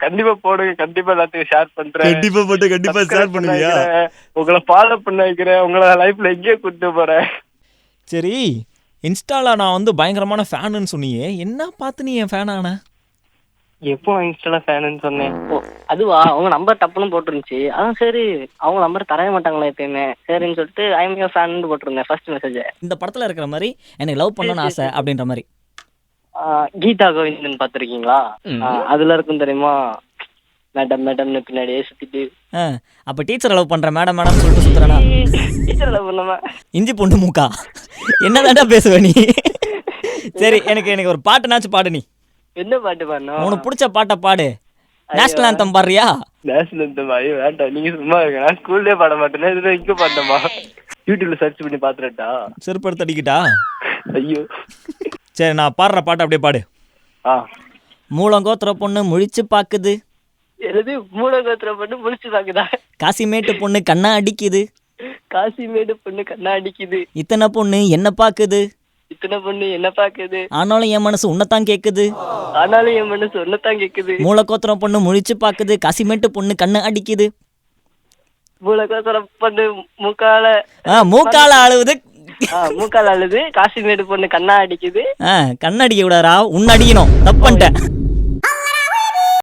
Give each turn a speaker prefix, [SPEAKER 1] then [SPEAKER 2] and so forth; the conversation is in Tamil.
[SPEAKER 1] கண்டிப்பா போடுங்க, கண்டிப்பா எல்லாத்துக்கும் ஷேர் பண்றேன்.
[SPEAKER 2] கண்டிப்பா போட்டு கண்டிப்பா ஷேர் பண்ணுவியா?
[SPEAKER 1] உங்களை ஃபாலோ பண்ண வைக்கிறேன், உங்களை லைஃப்ல எங்கேயோ கூட்டு போறேன்.
[SPEAKER 2] சரி, இன்ஸ்டால நான் வந்து பயங்கரமான ஃபேனுன்னு சொன்னியே, என்ன பார்த்து நீ என் ஃபேன் ஆன?
[SPEAKER 1] எப்போ இன்ஸ்டால ஃபேனுன்னு சொன்னேன்? ஓ அதுவா, அவங்க நம்பர் டப்புன்னு போட்டுருந்துச்சு. அதான் சரி, அவங்க நம்பர் தரவே மாட்டாங்களா எப்பயுமே, சரின்னு சொல்லிட்டு ஐஎம் யுவர் ஃபேன் போட்டிருந்தேன் ஃபர்ஸ்ட் மெசேஜ்.
[SPEAKER 2] இந்த படத்துல இருக்கிற மாதிரி எனக்கு லவ் பண்ணணும்னு ஆசை அப்படின்ற மாதிரி.
[SPEAKER 1] கீதா கோவிந்தன் பார்த்துருக்கீங்களா? அதுல இருக்கும் தெரியுமா, மேடம் மேடம்னு பின்னாடியே சுத்திட்டு.
[SPEAKER 2] அப்ப டீச்சர் லவ் பண்ற மேடம் மேடம் சொல்லிட்டு சுத்துறனா?
[SPEAKER 1] டீச்சர் லவ் பண்ணாம
[SPEAKER 2] இஞ்சி பொண்ணு மூக்கா என்னதான்டா பேசுவ நீ? சரி, எனக்கு ஒரு பாட்டுனாச்சும் பாடு நீ.
[SPEAKER 1] என்ன பாட்டு பாடணும்?
[SPEAKER 2] உனக்கு பிடிச்ச பாட்டை பாடு. நேஷனல் ஆந்தம் பாடுறியா?
[SPEAKER 1] நேஷனல் ஆந்தம் ஐயோ வேண்டாம், நீங்க சும்மா இருங்க. நான் ஸ்கூல்லே பாட மாட்டேன், இதுல இங்க பாட்டமா? யூடியூப்ல சர்ச் பண்ணி பாத்துறட்டா?
[SPEAKER 2] செருப்பு எடுத்து அடிக்கிட்டா?
[SPEAKER 1] ஐயோ
[SPEAKER 2] சரி, நான் பாடுற பாட்டு அப்படியே பாடு. மூலங்கோத்திர பொண்ணு முழிச்சு பாக்குது.
[SPEAKER 1] எழுதி மூலங்கோத்திர பொண்ணு முழிச்சு பாக்குதா?
[SPEAKER 2] காசிமேட்டு பொண்ணு கண்ணா அடிக்குது.
[SPEAKER 1] காசிமேடு பொண்ணு கண்ணா அடிக்குது.
[SPEAKER 2] இத்தனை பொண்ணு என்ன பாக்குது.
[SPEAKER 1] இத்தனை பொண்ணு என்ன பாக்குது.
[SPEAKER 2] ஆனாலும் என் மனசு உன்னதான் கேக்குது.
[SPEAKER 1] ஆனாலும் என் மனசு உன்னதான் கேக்குது.
[SPEAKER 2] மூலக்கோத்திரம் பொண்ணு முழிச்சு பாக்குது. காசிமேட்டு பொண்ணு கண்ணு அடிக்குது.
[SPEAKER 1] மூலக்கோத்திரம் பொண்ணு மூக்கால
[SPEAKER 2] மூக்கால அழுவுது.
[SPEAKER 1] மூக்கால அழுது. காசிமேடு பொண்ணு கண்ணா அடிக்குது.
[SPEAKER 2] கண்ணடிக்க கூடாதா, உன்ன அடிக்கணும். தப்பு பண்ணிட்டேன்.